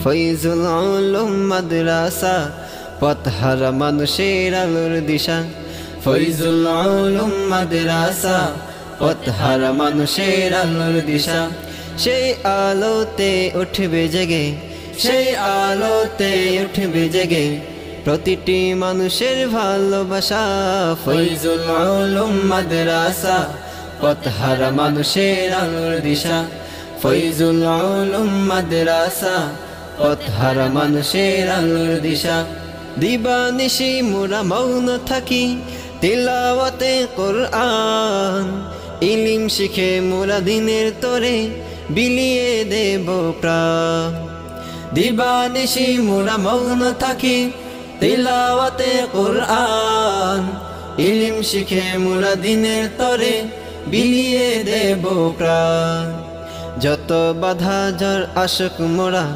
ফয়জুল উলুম মাদ্রাসা পথহারা মানুষের আলোর দিশা। ফয়জুল উলুম মাদ্রাসা পথহারা মানুষের আলোর দিশা। সেই আলোতে উঠবে জেগে, সেই আলোতে উঠবে জেগে প্রতিটি মানুষের ভালোবাসা। ফয়জুল উলুম মাদ্রাসা পথহারা মানুষের আলোর দিশা। ফয়জুল উলুম মাদ্রাসা পথহারা মানুষের আলোর দিশা। দিবানিশি মোরা মৌন থাকি তিলাওয়াতে কোরআন, ইলম শিখে মোরা দিনের তরে বিলিয়ে দেব প্রাণ। দিবানিশি মোরা মৌন থাকি তিলাওয়াতে কোরআন, ইলম শিখে মোরা দিনের তরে বিলিয়ে দেব প্রাণ। যত বাধা ঝড় আসুক মোরা